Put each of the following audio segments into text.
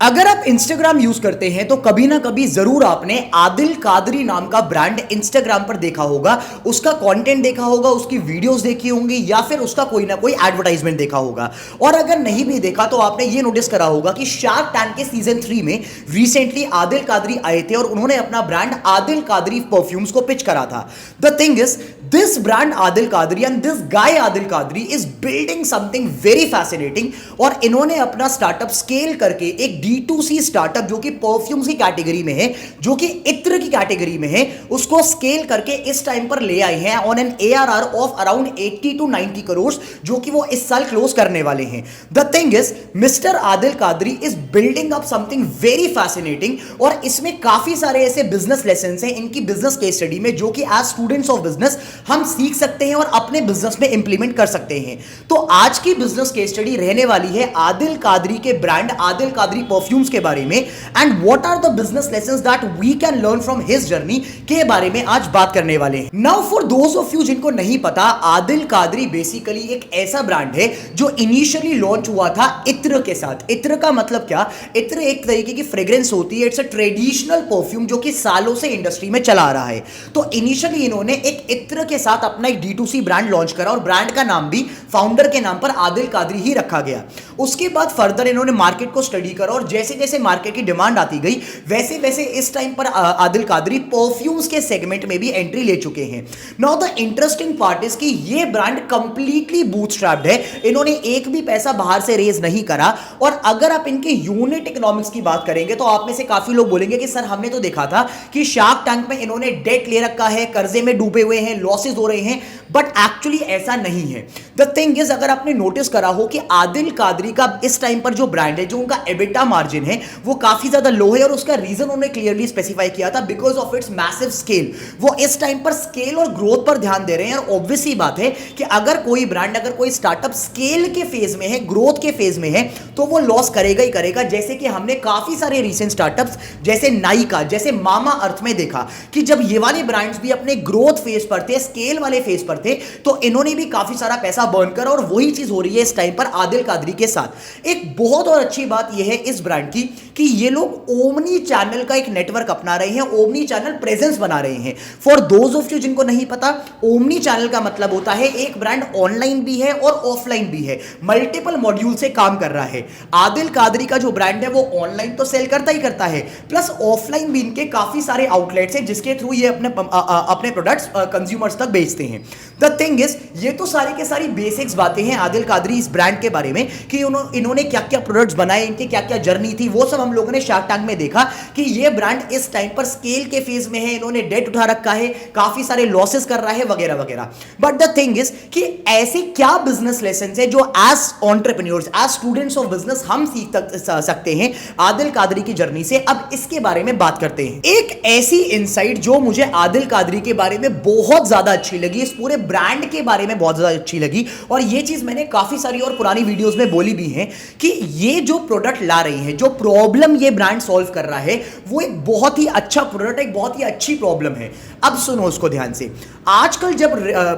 अगर आप Instagram use करते हैं तो कभी ना कभी जरूर आपने आदिल कादरी नाम का ब्रांड इंस्टाग्राम पर देखा होगा, उसका कंटेंट देखा होगा, उसकी वीडियोस देखी होंगी या फिर उसका कोई ना कोई एडवर्टाइजमेंट देखा होगा। और अगर नहीं भी देखा तो आपने ये नोटिस करा होगा कि शार्क टैंक के सीजन 3 में रिसेंटली आदिल कादरी आए थे और उन्होंने अपना ब्रांड आदिल कादरी परफ्यूम्स को पिच करा था। The thing is this brand Adil Qadri and this guy Adil Qadri is building something very fascinating और इन्होंने अपना स्टार्टअप स्केल करके एक D2C स्टार्टअप जो कि परफ्यूम्स की कैटेगरी में है, जो कि इत्र की कैटेगरी में है, उसको स्केल करके इस टाइम पर ले आए हैं on an ARR of around 80 to 90 crore, जो कि वो इस साल क्लोज करने वाले हैं। The thing is mister Adil Qadri is building up something very fascinating और इसमें काफी सारे ऐसे बिजनेस लेसन हैं इनकी बिजनेस केस स्टडी में, जो कि एज स्टूडेंट्स ऑफ बिजनेस हम सीख सकते हैं और अपने बिजनेस में इंप्लीमेंट कर सकते हैं। तो आज की बिजनेस केस स्टडी रहने वाली है आदिल कादरी के ब्रांड आदिल कादरी परफ्यूम्स के बारे में and what are the business lessons that we can learn from his journey के बारे में आज बात करने वाले हैं। Now for those of you जिनको नहीं पता, आदिल कादरी बेसिकली एक ऐसा ब्रांड है जो इनिशियली लॉन्च हुआ था इत्र के साथ। इत्र का मतलब क्या? इत्र एक तरीके की फ्रेग्रेंस होती है, इट्स अ ट्रेडिशनल परफ्यूम जो कि सालों से इंडस्ट्री में चला आ रहा है। तो इनिशियली इन्होंने एक इत्र के साथ अपना एक D2C ब्रांड लॉन्च करा और ब्रांड का नाम भी फाउंडर के नाम पर आदिल कादरी ही रखा गया। उसके बाद फर्दर इन्होंने मार्केट को स्टडी करा और जैसे जैसे मार्केट की डिमांड आती गई वैसे वैसे इस टाइम पर आदिल कादरी परफ्यूम्स के सेगमेंट में भी एंट्री ले चुके हैं। Now the interesting part is कि ये ब्रांड कंप्लीटली बूटस्ट्रैप्ड है, इन्होंने एक भी पैसा बाहर से रेज नहीं करा। और अगर आप इनके यूनिट इकोनॉमिक्स की बात करेंगे तो आप में से काफी लोग बोलेंगे कि सर हमने तो देखा था कि शार्क टैंक में इन्होंने डेट ले रखा है, कर्जे में डूबे हुए हैं, लॉसेस हो रहे हैं, बट एक्चुअली ऐसा नहीं है। द थिंग इज अगर आपने नोटिस करा हो कि आदिल कादरी का इस टाइम पर जो ब्रांड है, जो उनका एबिटा मार्जिन है वो काफी ज्यादा लो है और उसका रीजन उन्होंने क्लियरली स्पेसिफाई किया था, because of its massive scale. वो इस टाइम पर स्केल और ग्रोथ पर ध्यान दे रहे हैं और ऑब्वियस सी बात है कि अगर कोई ब्रांड, अगर कोई स्टार्टअप स्केल के फेज में है, ग्रोथ के फेज में है, तो वो लॉस करेगा ही करेगा। जैसे कि हमने काफी सारे रीसेंट स्टार्टअप्स जैसे नाइका, जैसे मामा अर्थ में देखा कि जब ये वाले ब्रांड्स भी अपने ग्रोथ फेज पर थे, स्केल वाले फेज पर थे, तो इन्होंने भी काफी सारा पैसा बर्न करा और वही चीज हो रही है इस टाइम पर आदिल कादरी के साथ। एक बहुत और अच्छी बात यह है इस ब्रांड की कि ये लोग ओमनी चैनल का एक नेटवर्क अपना रहे हैं, ओमनी चैनल प्रेजेंस बना रहे हैं। फॉर दोज ऑफ यू जिनको नहीं पता, ओमनी चैनल का मतलब होता है एक ब्रांड ऑनलाइन भी है और ऑफलाइन भी है, मल्टीपल मॉड्यूल से काम कर रहा है। आदिल कादरी का जो ब्रांड है वो ऑनलाइन तो सेल करता ही करता है, प्लस ऑफलाइन भी इनके काफी सारे आउटलेट्स हैं जिसके थ्रू ये अपने प्रोडक्ट्स कंज्यूमर्स तक बेचते हैं। द थिंग इज ये तो सारी के सारी बेसिक्स बातें हैं आदिल कादरी इस ब्रांड के बारे में कि इन्होंने क्या क्या प्रोडक्ट्स बनाए, इनकी क्या क्या जर्नी थी, वो सब हम लोगों ने शार्क टैंक में देखा कि ये ब्रांड इस टाइम पर स्केल के फेज में है, इन्होंने डेट उठा रखा है, काफी सारे लॉसेस कर रहा है वगैरह वगैरह। बट द थिंग इज कि ऐसे क्या बिजनेस लेसन है जो as entrepreneurs, as students of business हम सीख सकते हैं आदिल कादरी की जर्नी से। अब इसके बारे में बात करते हैं। एक ऐसी इनसाइट जो मुझे आदिल कादरी के बारे में बहुत ज्यादा अच्छी लगी, इस पूरे ब्रांड के बारे में बहुत ज्यादा अच्छी लगी और ये चीज मैंने काफी सारी और पुरानी वीडियोस में बोली भी है कि ये जो प्रोडक्ट ला रही है, जो प्रॉब्लम ये ब्रांड सॉल्व कर रहा है, वो एक बहुत ही अच्छा प्रोडक्ट, एक बहुत ही अच्छी प्रॉब्लम है। अब सुनो उसको ध्यान से। आजकल जब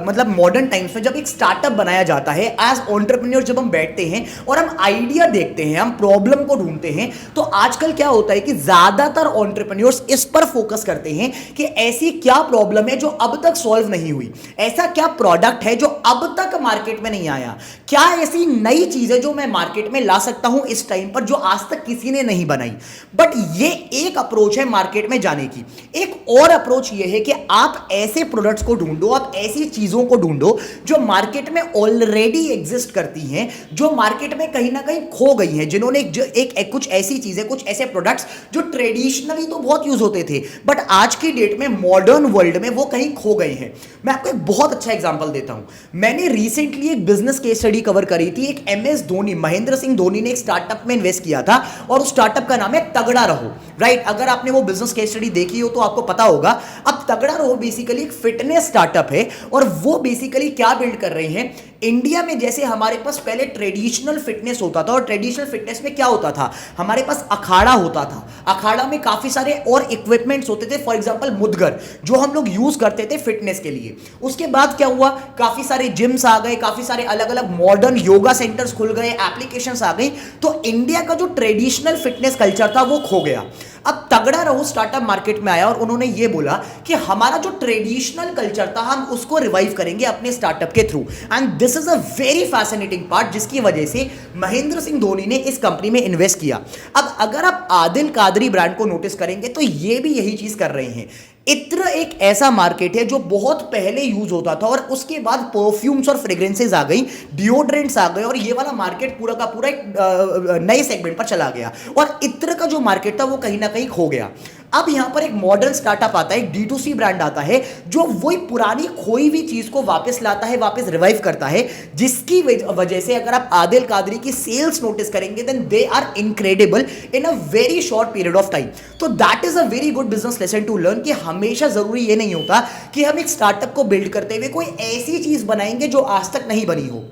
मतलब मॉडर्न टाइम्स में जब एक स्टार्टअप बनाया जाता है, एज एंटरप्रेन्योर जब हम बैठते हैं और हम आइडिया देखते हैं, हम प्रॉब्लम को ढूंढते हैं, तो आजकल क्या होता है कि ज्यादातर एंटरप्रेन्योर्स इस पर फोकस करते हैं कि ऐसी क्या प्रॉब्लम है जो अब तक सॉल्व नहीं हुई, ऐसा क्या प्रोडक्ट है जो अब तक मार्केट में नहीं आया, क्या ऐसी नई चीज है जो मैं मार्केट में ला सकता हूं इस टाइम पर जो आज तक किसी ने नहीं बनाई। बट ये एक अप्रोच है मार्केट में जाने की। एक और अप्रोच ये है कि आप ऐसे प्रोडक्ट्स को ढूंढो, आप ऐसी चीजों को ढूंढो जो मार्केट में ऑलरेडी एग्जिस्ट करती हैं, जो मार्केट में कहीं ना कहीं खो गई हैं, जिन्होंने एक कुछ ऐसी चीजें, कुछ ऐसे प्रोडक्ट्स जो ट्रेडिशनली तो बहुत यूज होते थे बट आज की डेट में मॉडर्न वर्ल्ड में वो कहीं खो गए हैं। मैं आपको एक बहुत अच्छा एग्जांपल देता हूं। मैंने रिसेंटली एक बिजनेस केस स्टडी कवर करी थी। एक MS धोनी, महेंद्र सिंह धोनी ने एक स्टार्टअप में इन्वेस्ट किया था और उस स्टार्टअप का नाम है तगड़ा रहो, राइट? अगर आपने वो बिजनेस केस स्टडी देखी हो तो आपको पता होगा। अब तगड़ा रहो बेसिकली एक फिटनेस स्टार्टअप है और वो बेसिकली क्या बिल्ड कर रहे हैं, इंडिया में जैसे हमारे पास पहले ट्रेडिशनल फिटनेस होता था और ट्रेडिशनल फिटनेस में क्या होता था, हमारे पास अखाड़ा होता था। अखाड़ा में काफी सारे और इक्विपमेंट्स होते थे, फॉर एग्जांपल मुद्गर जो हम लोग यूज करते थे फिटनेस के लिए। उसके बाद क्या हुआ, काफी सारे जिम्स आ गए, काफी सारे अलग अलग मॉडर्न योगा सेंटर्स खुल गए, एप्लीकेशंस आ गई, तो इंडिया का जो ट्रेडिशनल फिटनेस कल्चर था वो खो गया। अब तगड़ा रहो स्टार्टअप मार्केट में आया और उन्होंने ये बोला कि हमारा जो ट्रेडिशनल कल्चर था हम उसको रिवाइव करेंगे अपने स्टार्टअप के through. And this is a very fascinating part, जिसकी वजह से महेंद्र सिंह धोनी ने इस कंपनी में इन्वेस्ट किया। अब अगर आप आदिल कादरी ब्रांड को नोटिस करेंगे तो ये भी यही चीज कर रहे हैं। इत्र एक ऐसा मार्केट है जो बहुत पहले यूज होता था और उसके बाद परफ्यूम्स और फ्रेग्रेंसेस आ गई, डिओड्रेंट्स आ गए और ये वाला मार्केट पूरा का पूरा एक नए सेगमेंट पर चला गया और इत्र का जो मार्केट था वो कहीं ना कहीं खो गया। अब यहां पर एक मॉडर्न स्टार्टअप आता है, एक D2C ब्रांड आता है जो वही पुरानी खोई हुई चीज को वापस लाता है, वापस रिवाइव करता है, जिसकी वजह से अगर आप आदिल कादरी की सेल्स नोटिस करेंगे then they are incredible in a very short period of time. तो that is a very good business lesson to learn कि हमेशा जरूरी ये नहीं होता कि हम एक स्टार्टअप को बिल्ड करते हुए कोई ऐसी चीज बनाएंगे जो आज तक नहीं बनी हो।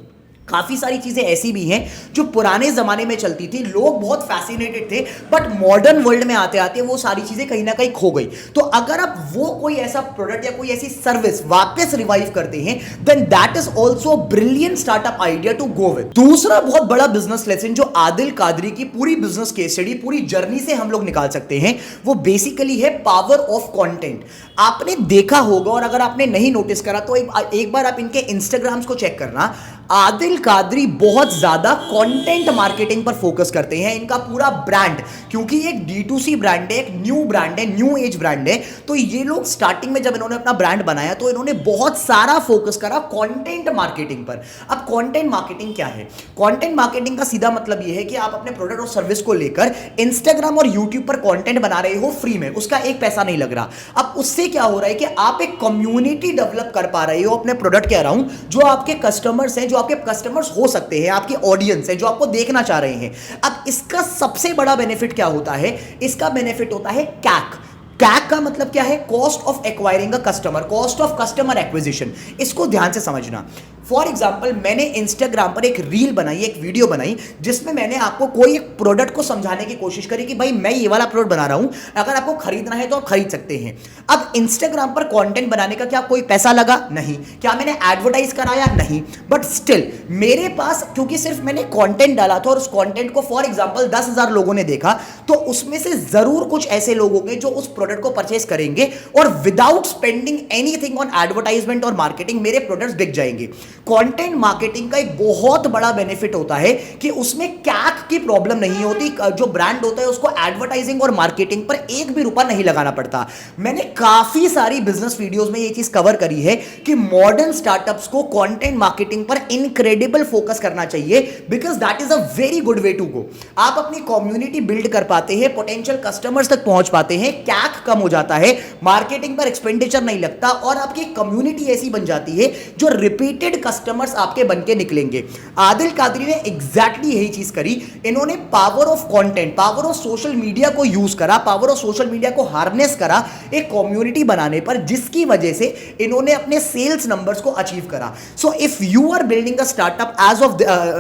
काफी सारी चीजें ऐसी भी हैं जो पुराने जमाने में चलती थी, लोग बहुत फैसिनेटेड थे, बट मॉडर्न वर्ल्ड में आते आते वो सारी चीजें कहीं ना कहीं खो गई। तो अगर आप वो कोई ऐसा प्रोडक्ट या कोई ऐसी सर्विस वापस रिवाइव करते हैं then that is also brilliant startup idea to go with. दूसरा बहुत बड़ा बिजनेस लेसन जो आदिल कादरी की पूरी बिजनेस केस स्टडी, पूरी जर्नी से हम लोग निकाल सकते हैं, वो बेसिकली है पावर ऑफ कंटेंट। आपने देखा होगा और अगर आपने नहीं नोटिस करा तो एक बार आप इनके इंस्टाग्राम्स को चेक करना, आदिल कादरी बहुत ज्यादा कंटेंट मार्केटिंग पर फोकस करते हैं। इनका पूरा ब्रांड, क्योंकि एक D2C ब्रांड है, एक न्यू ब्रांड है, न्यू एज ब्रांड है, तो ये लोग स्टार्टिंग में जब इन्होंने अपना ब्रांड बनाया तो इन्होंने बहुत सारा फोकस करा कंटेंट मार्केटिंग पर। अब कंटेंट मार्केटिंग क्या है? कंटेंट मार्केटिंग का सीधा मतलब ये है कि आप अपने प्रोडक्ट और सर्विस को लेकर इंस्टाग्राम और यूट्यूब पर कंटेंट बना रहे हो फ्री में, उसका एक पैसा नहीं लग रहा। अब उससे क्या हो रहा है कि आप एक कम्युनिटी डेवलप कर पा रहे हो अपने प्रोडक्ट के अराउंड, जो आपके कस्टमर्स हैं, जो आपके कस्टमर्स हो सकते हैं, आपकी ऑडियंस है जो आपको देखना चाह रहे हैं। अब इसका सबसे बड़ा बेनिफिट क्या होता है? इसका बेनिफिट होता है कैक। कैक का मतलब क्या है? Cost of acquiring a customer, cost of customer acquisition. इसको ध्यान से समझना। फॉर एग्जाम्पल, मैंने इंस्टाग्राम पर एक रील बनाई, एक वीडियो बनाई, जिसमें मैंने आपको कोई एक प्रोडक्ट को समझाने की कोशिश करी कि भाई मैं ये वाला प्रोडक्ट बना रहा हूं, अगर आपको खरीदना है तो आप खरीद सकते हैं। अब इंस्टाग्राम पर कंटेंट बनाने का क्या कोई पैसा लगा? नहीं। क्या मैंने एडवर्टाइज कराया? नहीं। बट स्टिल मेरे पास, क्योंकि सिर्फ मैंने कंटेंट डाला था और उस कंटेंट को फॉर एग्जाम्पल 10,000 लोगों ने देखा, तो उसमें से जरूर कुछ ऐसे लोग होंगे जो उस प्रोडक्ट को परचेस करेंगे और without spending anything on advertisement और मार्केटिंग मेरे प्रोडक्ट्स बिक जाएंगे। कंटेंट मार्केटिंग का एक बहुत बड़ा बेनिफिट होता है कि उसमें कैक की प्रॉब्लम नहीं होती। जो ब्रांड होता है उसको एडवर्टाइजिंग और मार्केटिंग पर एक भी रुपया नहीं लगाना पड़ता। मैंने काफी सारी बिजनेस वीडियोस में ये चीज कवर करी है कि मॉडर्न स्टार्टअप्स को कंटेंट मार्केटिंग पर इनक्रेडिबल फोकस करना चाहिए, because that is a very good way to go. आप अपनी कम्युनिटी बिल्ड कर पाते हैं, पोटेंशियल कस्टमर्स तक पहुंच पाते हैं, कैक कम हो जाता है, मार्केटिंग पर एक्सपेंडिचर नहीं लगता और आपकी कम्युनिटी ऐसी बन जाती है जो रिपीटेड कस्टमर्स आपके बनके निकलेंगे। आदिल कादरी ने एग्जैक्टली यही चीज करी। इन्होंने power of content, power of social media को यूज करा, पावर ऑफ सोशल मीडिया को हार्नेस करा एक कम्युनिटी बनाने पर, जिसकी वजह से इन्होंने अपने सेल्स नंबर्स को अचीव करा। So if you are building a startup as of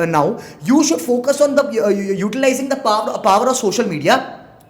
now, you should focus on the utilising the power of social media,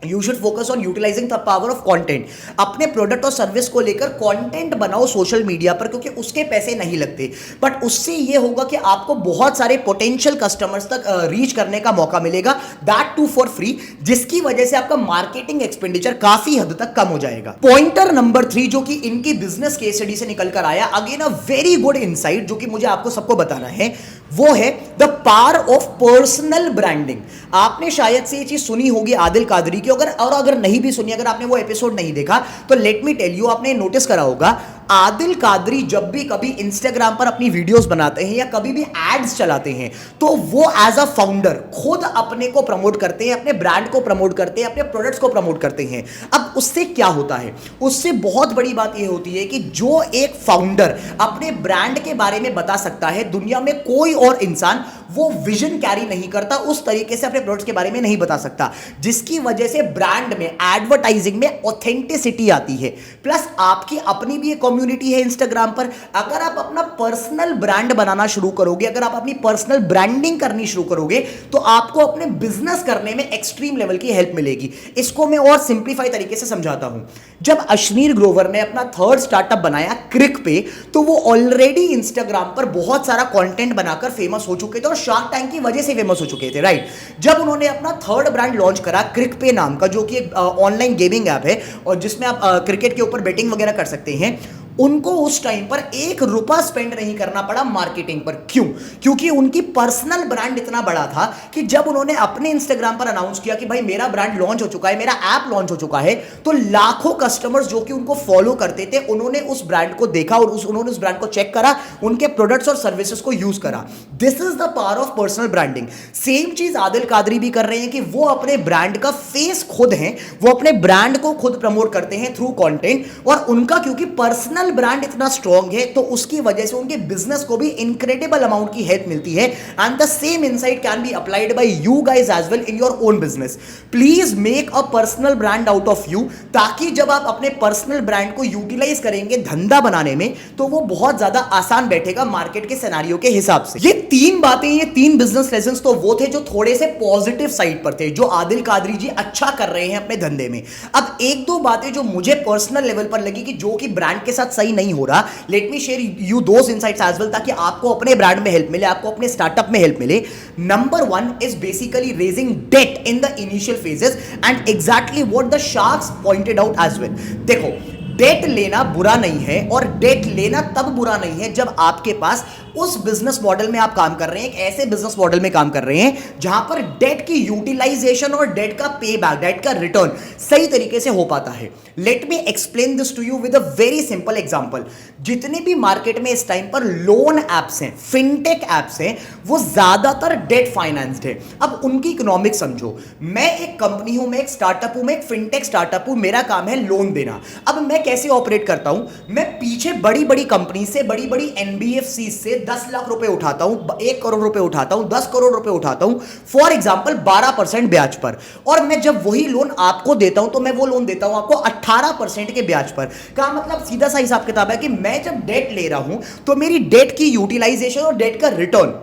you should focus on utilising the power of content. अपने product और service को लेकर content बनाओ social media पर, क्योंकि उसके पैसे नहीं लगते, बट उससे ये होगा कि आपको बहुत सारे पोटेंशियल कस्टमर्स तक रीच करने का मौका मिलेगा, दैट टू फॉर फ्री, जिसकी वजह से आपका मार्केटिंग एक्सपेंडिचर काफी हद तक कम हो जाएगा। पॉइंटर नंबर 3 जो कि इनकी बिजनेस केस स्टडी से निकल कर आया, again a very good insight जो कि मुझे आपको सबको बताना है, वो है the power of personal branding. आपने शायद से ये चीज सुनी होगी आदिल कादरी की, अगर नहीं भी सुनी, अगर आपने वो एपिसोड नहीं देखा तो लेट मी टेल यू, आपने नोटिस करा होगा आदिल कादरी जब भी कभी इंस्टाग्राम पर अपनी वीडियोस बनाते हैं या कभी भी एड्स चलाते हैं तो वो एज अ फाउंडर खुद अपने को प्रमोट करते हैं, अपने ब्रांड को प्रमोट करते हैं, अपने प्रोडक्ट्स को प्रमोट करते हैं। अब उससे क्या होता है? उससे बहुत बड़ी बात यह होती है कि जो एक फाउंडर अपने ब्रांड के बारे में बता सकता है, दुनिया में कोई और इंसान वो विजन कैरी नहीं करता, उस तरीके से अपने प्रोडक्ट्स के बारे में नहीं बता सकता, जिसकी वजह से ब्रांड में, एडवर्टाइजिंग में ऑथेंटिसिटी आती है। प्लस आपकी अपनी भी एक कम्युनिटी है इंस्टाग्राम पर। अगर आप अपना पर्सनल ब्रांड बनाना शुरू करोगे, अगर आप अपनी पर्सनल ब्रांडिंग करनी शुरू करोगे, तो आपको अपने बिजनेस करने में एक्सट्रीम लेवल की हेल्प मिलेगी। इसको मैं और सिंप्लीफाई तरीके से समझाता हूं। जब अश्नीर ग्रोवर ने अपना थर्ड स्टार्टअप बनाया क्रिक पे, तो वो ऑलरेडी इंस्टाग्राम पर बहुत सारा कंटेंट बनाकर फेमस हो चुके थे और शार्क टैंक की वजह से फेमस हो चुके थे, राइट। जब उन्होंने अपना थर्ड ब्रांड लॉन्च करा क्रिक पे नाम का, जो कि एक ऑनलाइन गेमिंग ऐप है और जिसमें आप क्रिकेट के ऊपर बेटिंग वगैरह कर सकते हैं, उनको उस टाइम पर 1 रुपया स्पेंड नहीं करना पड़ा मार्केटिंग पर। क्यों? क्योंकि उनकी पर्सनल ब्रांड इतना बड़ा था कि जब उन्होंने अपने इंस्टाग्राम पर अनाउंस किया कि भाई मेरा ब्रांड लॉन्च हो चुका है, मेरा ऐप लॉन्च हो चुका है, तो लाखों कस्टमर्स जो कि उनको फॉलो करते थे, उन्होंने उस ब्रांड को देखा और उन्होंने उस ब्रांड को चेक करा, उनके प्रोडक्ट्स और सर्विसेज को यूज करा। This is the power of personal branding. Same चीज आदिल कादरी भी कर रहे हैं कि वो अपने ब्रांड का फेस खुद हैं, वो अपने ब्रांड को खुद प्रमोट करते हैं थ्रू कंटेंट, और उनका क्योंकि पर्सनल ब्रांड इतना स्ट्रांग है, तो उसकी वजह से उनके बिजनेस को भी इनक्रेडिबल अमाउंट की हेल्प मिलती है। And the same insight can be applied by you guys as well in your own business. Please make a personal brand out of you, ताकि जब आप अपने पर्सनल ब्रांड को यूटिलाइज करेंगे धंधा बनाने में, तो वो बहुत ज्यादा आसान बैठेगा मार्केट के सिनेरियो के हिसाब से। ये 3 बातें, ये 3 बिजनेस लेसन्स तो वो थे जो थोड़े से पॉजिटिव साइड पर थे, जो आदिल कादरी जी अच्छा कर रहे हैं अपने धंधे में। अब 1-2 बातें जो मुझे पर्सनल लेवल पर लगी कि जो कि ब्रांड के साथ सही नहीं हो रहा, let me share you those insights as well, ताकि आपको अपने ब्रांड में हेल्प मिले, आपको अपने स्टार्टअप में हेल्प मिले। Number 1 is basically raising debt in the initial phases and exactly what the sharks pointed out as well. देखो, डेट लेना बुरा नहीं है, और डेट लेना तब बुरा नहीं है जब आपके पास उस बिजनेस मॉडल में आप काम कर रहे हैं, एक ऐसे बिजनेस मॉडल में काम कर रहे हैं जहां पर डेट की यूटिलाइजेशन और डेट का पे बैक, डेट का रिटर्न सही तरीके से हो पाता है। Let me explain this to you with a very simple example. जितने भी मार्केट में इस टाइम पर लोन एप्स हैं, फिनटेक एप्स हैं, वो ज्यादातर डेट फाइनेंस्ड है। अब उनकी इकोनॉमिक्स समझो। मैं एक कंपनी हूं, मैं एक स्टार्टअप हूं, मैं एक फिनटेक स्टार्टअप हूं, मेरा काम है लोन देना। अब मैं कैसे ऑपरेट करता हूं? मैं पीछे बड़ी बड़ी कंपनी से, बड़ी बड़ी एनबीएफसी से 10 लाख रुपए उठाता हूं, 1 करोड़ रुपए उठाता हूं, 10 करोड़ रुपए उठाता हूं, फॉर एग्जांपल 12% ब्याज पर। और मैं जब वही लोन आपको देता हूं, तो मैं वो लोन देता हूं आपको 18% के ब्याज पर। का मतलब सीधा सा हिसाब किताब है कि मैं जब डेट ले रहा हूं, तो मेरी डेट की यूटिलाइजेशन और डेट का return,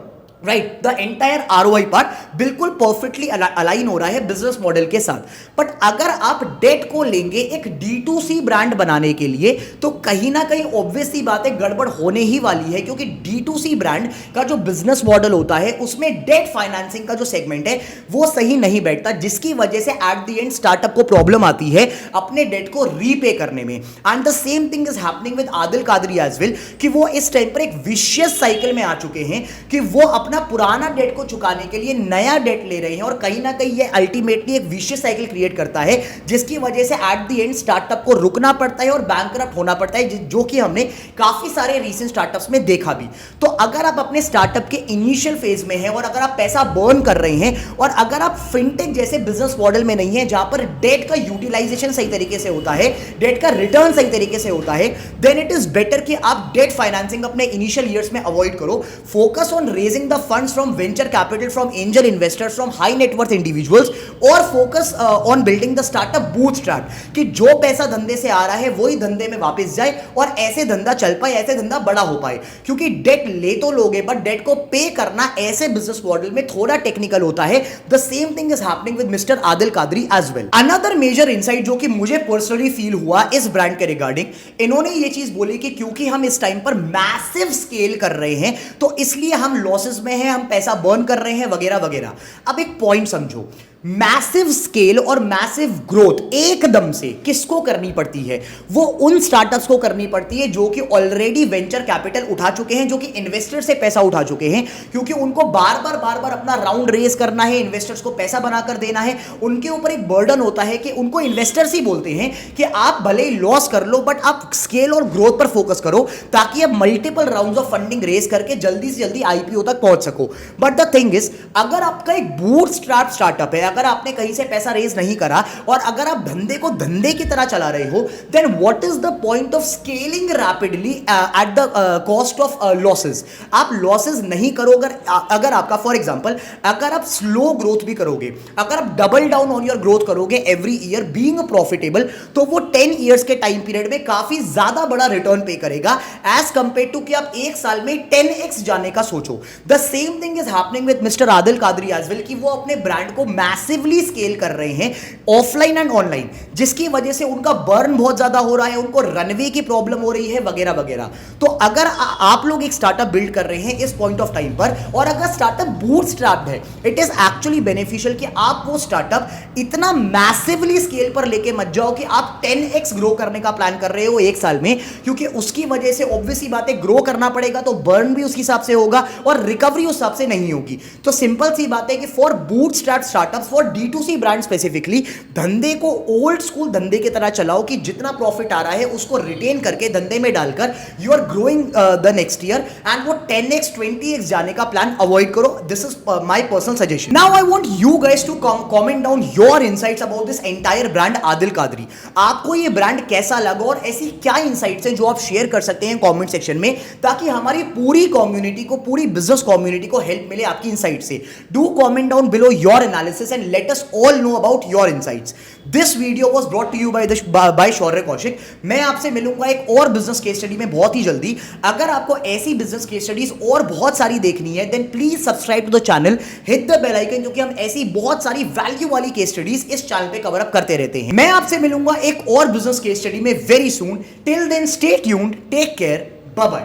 right, the entire ROI part बिल्कुल परफेक्टली अलाइन हो रहा है बिजनेस मॉडल के साथ। बट अगर आप डेट को लेंगे एक D2C ब्रांड बनाने के लिए, तो कहीं ना कहीं ऑब्वियसली बातें गड़बड़ होने ही वाली है, क्योंकि D2C ब्रांड का जो बिजनेस मॉडल होता है, उसमें डेट फाइनेंसिंग का जो सेगमेंट है वो सही नहीं बैठता, जिसकी वजह से एट द एंड स्टार्टअप को प्रॉब्लम आती है अपने डेट को रीपे करने में। And the same thing is happening with Adil Qadri as well, कि वो इस टाइम पर एक विशियस साइकिल में आ चुके हैं कि वो अपना पुराना डेट को चुकाने के लिए नया डेट ले रहे हैं, और कहीं ना कहीं ये अल्टीमेटली एक विशियस साइकिल क्रिएट करता है, जिसकी वजह से एट द एंड स्टार्टअप को रुकना पड़ता है और बैंकरप्ट होना पड़ता है, जो कि हमने काफी सारे रीसेंट स्टार्टअप्स में देखा भी। तो अगर आप अपने स्टार्टअप के इनिशियल फेज में हैं, और अगर आप पैसा बर्न कर रहे हैं, और अगर आप फिनटेक जैसे बिजनेस मॉडल में नहीं है जहां पर डेट का यूटिलाइजेशन सही तरीके से होता है, डेट का रिटर्न सही तरीके से होता है, देन इट इज बेटर कि आप डेट फाइनेंसिंग अपने इनिशियल ईयर्स में अवॉइड करो। Focus on raising the funds from venture capital, from angel investors, from high net worth individuals, और focus on building the startup bootstrap, कि जो पैसा धंधे से आ रहा है वही धंधे में वापस जाए और ऐसे धंधा चल पाए, ऐसे धंधा बड़ा हो पाए। क्योंकि डेट ले तो लोगे, बट डेट को पे करना ऐसे बिजनेस मॉडल में थोड़ा टेक्निकल होता है। The same thing is happening with mister Adil Qadri as well. Another major insight जो कि मुझे पर्सनली फील हुआ इस ब्रांड के रिगार्डिंग, इन्होंने ये चीज बोली कि क्योंकि हम इस टाइम पर मैसिव स्केल कर रहे हैं, तो इसलिए हम लॉसेस में हैं, हम पैसा बर्न कर रहे हैं, वगैरह वगैरह। अब एक पॉइंट समझो, मैसिव स्केल और मैसिव ग्रोथ एकदम से किसको करनी पड़ती है? वो उन स्टार्टअप्स को करनी पड़ती है जो कि ऑलरेडी वेंचर कैपिटल उठा चुके हैं, जो कि इन्वेस्टर से पैसा उठा चुके हैं, क्योंकि उनको बार बार अपना राउंड रेज करना है, इन्वेस्टर्स को पैसा बनाकर देना है। उनके ऊपर एक बर्डन होता है कि उनको इन्वेस्टर्स ही बोलते हैं कि आप भले ही लॉस कर लो, बट आप स्केल और ग्रोथ पर फोकस करो, ताकि आप multiple rounds of funding raise करके जल्दी से जल्दी आईपीओ तक पहुंच पहुंच सको। बट द थिंग इज, अगर आपका एक बूटस्ट्रैप स्टार्टअप है, अगर आपने कहीं से पैसा रेज नहीं करा और अगर आप धंधे को धंधे की तरह चला रहे हो, then what is the point of scaling rapidly at the cost of losses. आप लॉसेस नहीं करोगे अगर आपका, फॉर एग्जांपल, अगर आप स्लो ग्रोथ भी करोगे, अगर आप double down on your growth करोगे एवरी ईयर बीइंग प्रॉफिटेबल, तो वो 10 इयर्स के टाइम पीरियड में काफी ज्यादा बड़ा रिटर्न पे करेगा एज कंपेयर टू कि आप एक साल में 10x जाने का सोचो। The same thing is happening with mister Adil Qadri as well, कि वो अपने ब्रांड को मैसिवली स्केल कर रहे हैं ऑफलाइन एंड ऑनलाइन, जिसकी वजह से उनका बर्न बहुत ज्यादा हो रहा है, उनको रनवे की प्रॉब्लम हो रही है वगैरह वगैरह। तो अगर आप लोग एक स्टार्टअप बिल्ड कर रहे हैं इस पॉइंट ऑफ टाइम पर, और अगर स्टार्टअप बूटस्ट्रैप्ड है, इट इज एक्चुअली बेनिफिशियल कि आप वो स्टार्टअप इतना मैसिवली स्केल पर लेके मत जाओ कि आप 10x ग्रो करने का प्लान कर रहे हो एक साल में, क्योंकि उसकी वजह से ऑब्वियसली बात है, ग्रो करना पड़ेगा तो बर्न भी उस हिसाब से होगा और रिकवरी उस हिसाब से नहीं होगी। तो सिंपल सी बात है कि for bootstrap startups, for D2C brand specifically, धंधे को ओल्ड स्कूल धंधे की तरह चलाओ कि जितना प्रॉफिट आ रहा है उसको रिटेन करके धंधे में डालकर you are growing the next year, and वो 10x 20x जाने का प्लान अवॉइड करो। This is my personal suggestion. Now I want you guys to comment down your insights about this entire brand Adil Qadri. आपको ये ब्रांड कैसा लगा और ऐसी क्या इनसाइट्स हैं जो आप शेयर कर सकते हैं कमेंट सेक्शन में, ताकि हमारी पूरी कम्युनिटी को, पूरी बिजनेस कम्युनिटी को हेल्प मिले आपकी इनसाइट से। Do comment down below your analysis and let us all know about your insights. This video was brought to you by Shaurya Kaushik. मैं आपसे मिलूंगा एक और बिजनेस केस स्टडी में बहुत ही जल्दी। अगर आपको ऐसी बिजनेस केस स्टडीज और बहुत सारी देखनी है, then please subscribe to the channel, hit the bell icon, क्योंकि हम ऐसी बहुत सारी वैल्यू वाली केस स्टडीज इस चैनल पे कवर अप करते रहते हैं। मैं आपसे मिलूंगा एक और बिजनेस केस स्टडी में very soon. Till then stay tuned, take care, bye bye.